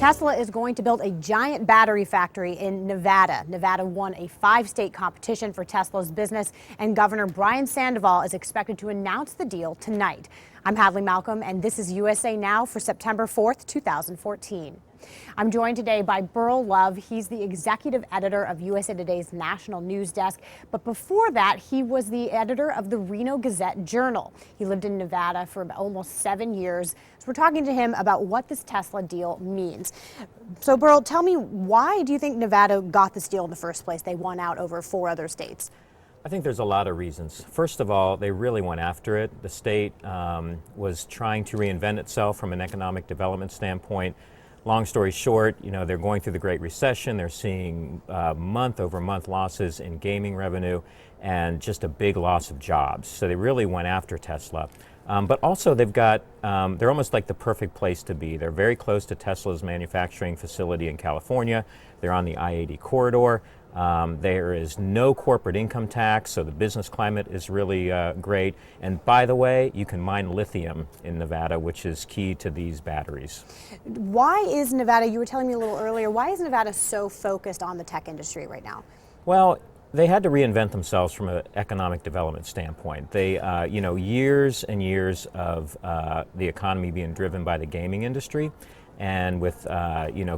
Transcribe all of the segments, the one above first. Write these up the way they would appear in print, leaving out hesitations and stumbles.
Tesla is going to build a giant battery factory in Nevada. Nevada won a 5-state competition for Tesla's business, and Governor Brian Sandoval is expected to announce the deal tonight. I'm Hadley Malcolm, and this is USA Now for September 4th, 2014. I'm joined today by Beryl Love. He's the executive editor of USA Today's national news desk. But before that, he was the editor of the Reno Gazette Journal. He lived in Nevada for almost 7 years. So we're talking to him about what this Tesla deal means. So Beryl, tell me, why do you think Nevada got this deal in the first place? They won out over 4 other states. I think there's a lot of reasons. First of all, they really went after it. The state was trying to reinvent itself from an economic development standpoint. Long story short, they're going through the Great Recession. They're seeing month-over-month losses in gaming revenue and just a big loss of jobs. So they really went after Tesla. But also they're almost like the perfect place to be. They're very close to Tesla's manufacturing facility in California. They're on the I-80 corridor. There is no corporate income tax, so the business climate is really great. And by the way, you can mine lithium in Nevada, which is key to these batteries. Why is Nevada, you were telling me a little earlier, why is Nevada so focused on the tech industry right now? Well, they had to reinvent themselves from an economic development standpoint. They, years and years of the economy being driven by the gaming industry. And with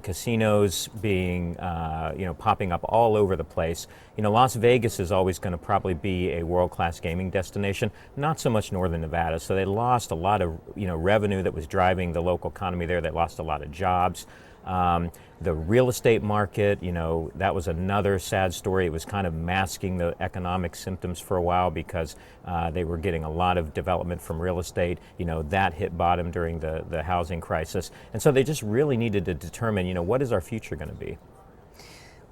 casinos being popping up all over the place, Las Vegas is always going to probably be a world-class gaming destination. Not so much northern Nevada. So they lost a lot of revenue that was driving the local economy there. They lost a lot of jobs. The real estate market, that was another sad story. It was kind of masking the economic symptoms for a while because they were getting a lot of development from real estate. That hit bottom during the housing crisis. And so they just really needed to determine, what is our future going to be?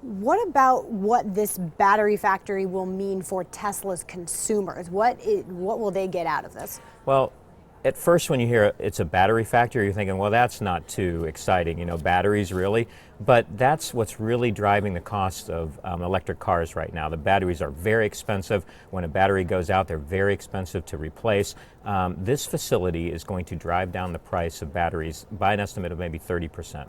What about what this battery factory will mean for Tesla's consumers? What will they get out of this? Well, at first, when you hear it's a battery factory, you're thinking, well, that's not too exciting, batteries really. But that's what's really driving the cost of electric cars right now. The batteries are very expensive. When a battery goes out, they're very expensive to replace. This facility is going to drive down the price of batteries by an estimate of maybe 30%.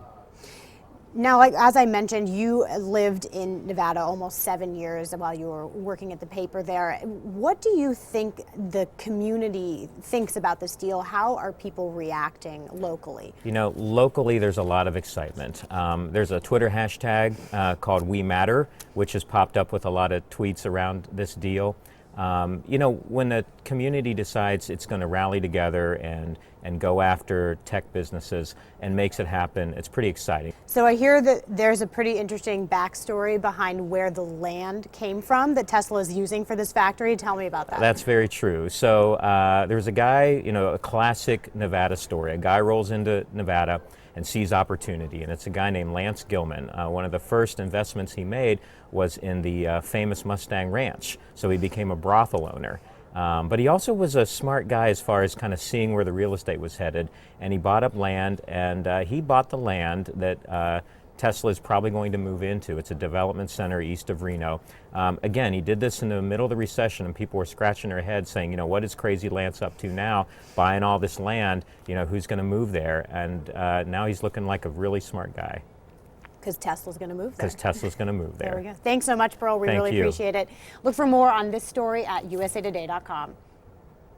Now, as I mentioned, you lived in Nevada almost 7 years while you were working at the paper there. What do you think the community thinks about this deal? How are people reacting locally? Locally, there's a lot of excitement. There's a Twitter hashtag called We Matter, which has popped up with a lot of tweets around this deal. When the community decides it's going to rally together and go after tech businesses and makes it happen, it's pretty exciting. So I hear that there's a pretty interesting backstory behind where the land came from that Tesla is using for this factory. Tell me about that. That's very true. So there's a guy, a classic Nevada story. A guy rolls into Nevada and sees opportunity, and it's a guy named Lance Gilman. One of the first investments he made was in the famous Mustang Ranch, so he became a brothel owner. But he also was a smart guy as far as kind of seeing where the real estate was headed, and he bought up land, and he bought the land that Tesla is probably going to move into. It's a development center east of Reno. Again, he did this in the middle of the recession, and people were scratching their heads saying, what is Crazy Lance up to now, buying all this land, who's going to move there? And now he's looking like a really smart guy. Because Tesla's going to move there. Because Tesla's going to move there. There we go. Thanks so much, Beryl. We really appreciate it. Look for more on this story at usatoday.com.